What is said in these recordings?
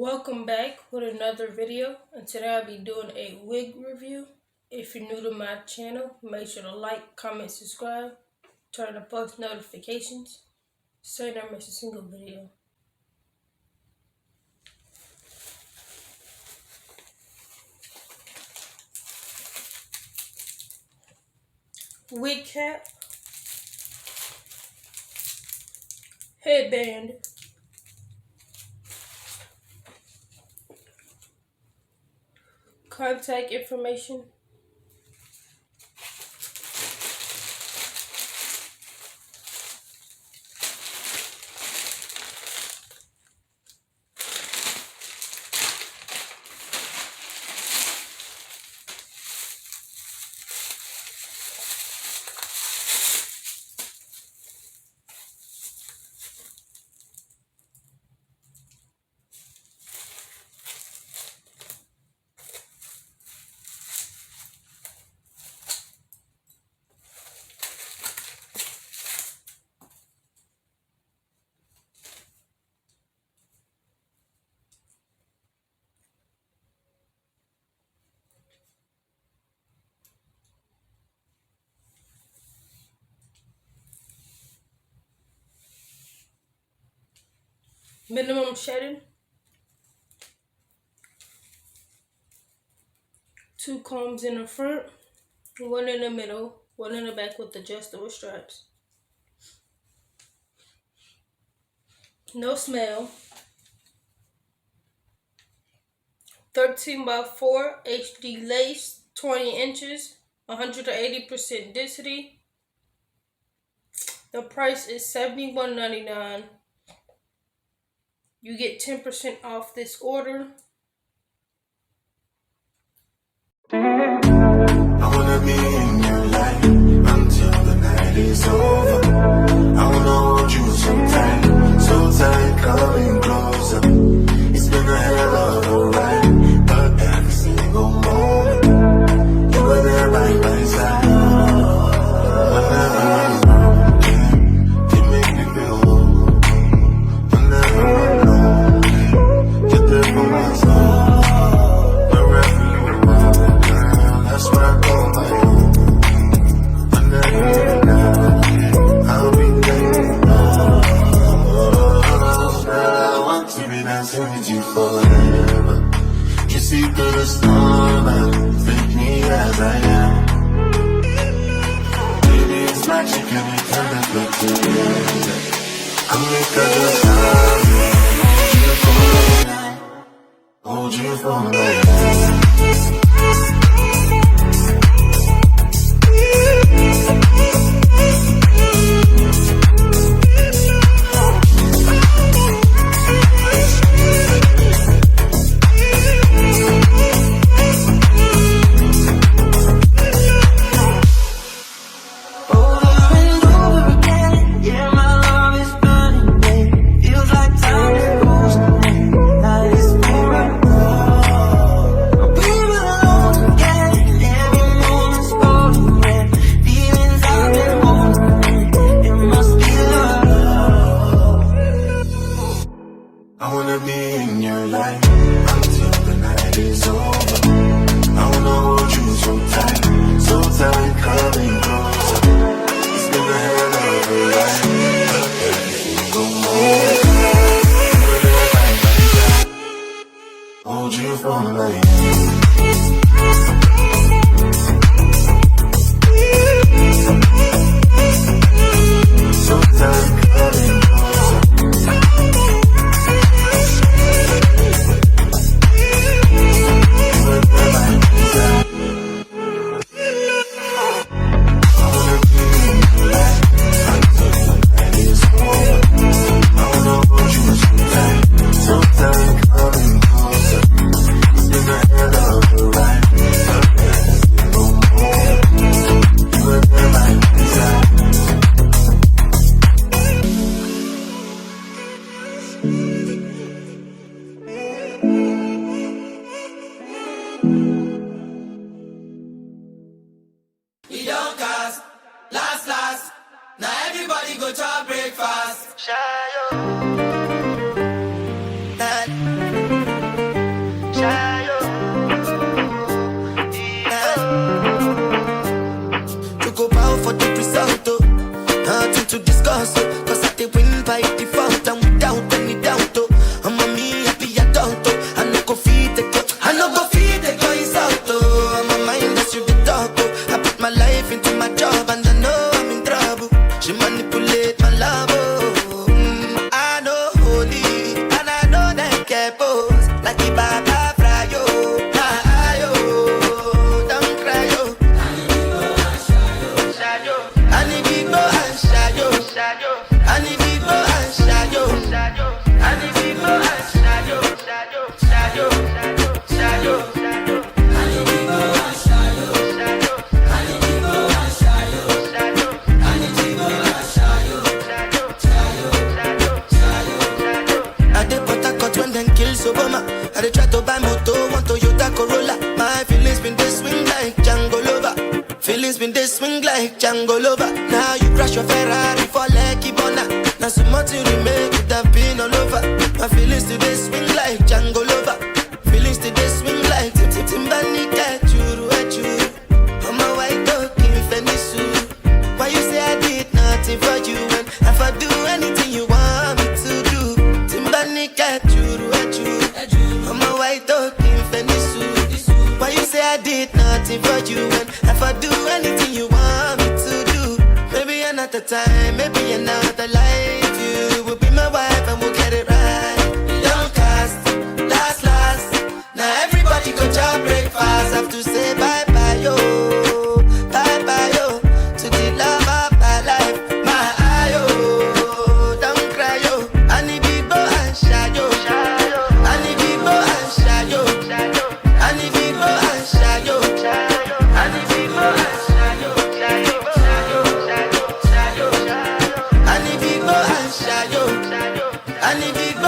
Welcome back with another video, and today I'll be doing a wig review. If you're new to my channel, make sure to like, comment, subscribe, turn on post notifications so you don't miss a single video. Wig cap, headband, contact information, minimum shedding, 2 combs in the front, 1 in the middle, 1 in the back with adjustable straps. No smell. 13 by 4 HD lace, 20 inches, 180% density. The price is $71.99. You get 10% off this order. I wanna be in your life until the night is over. I wanna hold you so tight, coming closer. It's been a hell of a ride, but every single moment you were there by my side. Whenever I'm broken, you make me feel whole. Whenever I'm lonely, you're there for my soul. Wherever you are, girl, that's where I call my home. Whenever you're down, I'll be there. Girl, I want to be dancing with you forever. You see through the storm and take me as I am. Baby, it's magic and we turn that back together. Come make us happy. Hold you for a night. I wanna be in your life until the night is over. I wanna hold you so tight, coming closer. It's been a hell of a ride, but every single moment hold you for a night. So tight, coming closer. We don't cast, last. Now everybody go to breakfast. Shayo. cause, oh. Cause I did win by default and without any doubt, oh. I'm a me happy adult, oh. I no go feed the girl, I no go feed the girl is out, oh. I'm a mind that's you the dog, oh. I put my life into my job and I know I'm in trouble. She manipulate my love, oh. I know holy and I know that get pose like the Baba Frayo. Ayo, don't cry, yo. Ani Bibo and Shayo, Shayo. Ani Bibo and Shayo, Shayo. Ani Bibo and Shayo, Shayo, Shayo, Shayo, Shayo. Ani Bibo and Shayo, Shayo. Ani Bibo and Shayo, Shayo. Ani Bibo and Shayo, Shayo, Shayo, Shayo. I did Port when them kill Obama. I did try to buy moto, want Toyota Corolla. My feelings been they swing like Django Lover. Feelings been they swing like Django Lover. Now you crash your Ferrari for Lucky Bona. Now so much you remake it have been all over. My feelings today swing like Django Lover. Feelings today swing like Timbani cat churu achuru. I'm a white dog in Fenisu. Why you say I did nothing for you when if I do anything you want me to do? Timbani cat churu achuru. I'm a white dog in Fenisu. Why you say I did nothing for you when if I do anything you want me to do? Maybe another time, maybe another life. You will be my wife and we'll get it right. Don't cast, last. Now everybody go job breakfast. Have to say bye bye yo, to the love of my life. My ayo, don't cry yo. Ani Bibo and Shayo, Ani Bibo and Shayo, Ani Bibo and Shayo, Ani Bibo and Shayo, Ani Bibo and Shayo, Ani Bibo.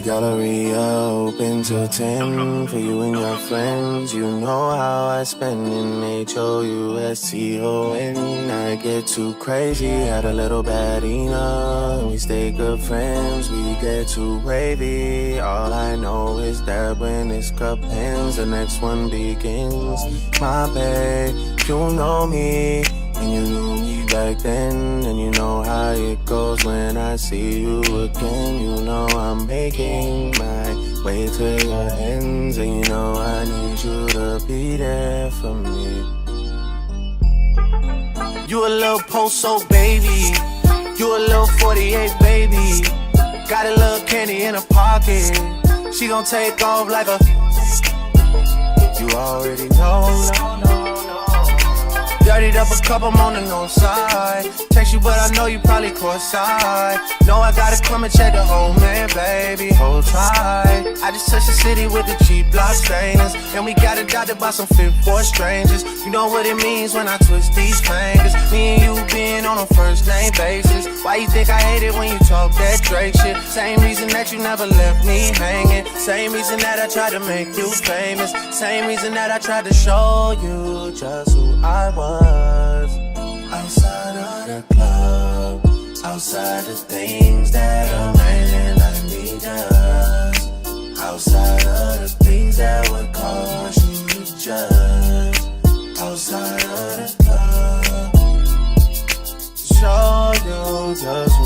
Galleria open till 10 for you and your friends. You know how I spend in HOUSTON. I get too crazy, had a little badina. We stay good friends, we get too wavy. All I know is that when this cup ends, the next one begins. My babe, you know me, and you knew me back then, and you know how it goes when I see you again. You know I'm making my way to your ends, and you know I need you to be there for me. You a little post-so baby, you a little 48 baby. Got a little candy in her pocket, she gon' take off like a. You already know. Dirtied up a cup, I'm on the north side. Text you, but I know you probably caught side. Know I gotta come and check the whole man, baby. Hold tight. I just touched the city with the cheap block stainers, and we got adopted by some fit for strangers. You know what it means when I twist these fingers. Me and you being on a first name basis. Why you think I hate it when you talk that Drake shit? Same reason that you never left me hanging. Same reason that I tried to make you famous. Same reason that I tried to show you just who I was. Outside of the club, outside the things that a man like me does, outside of the things that would cause you to judge, outside of the club, show you just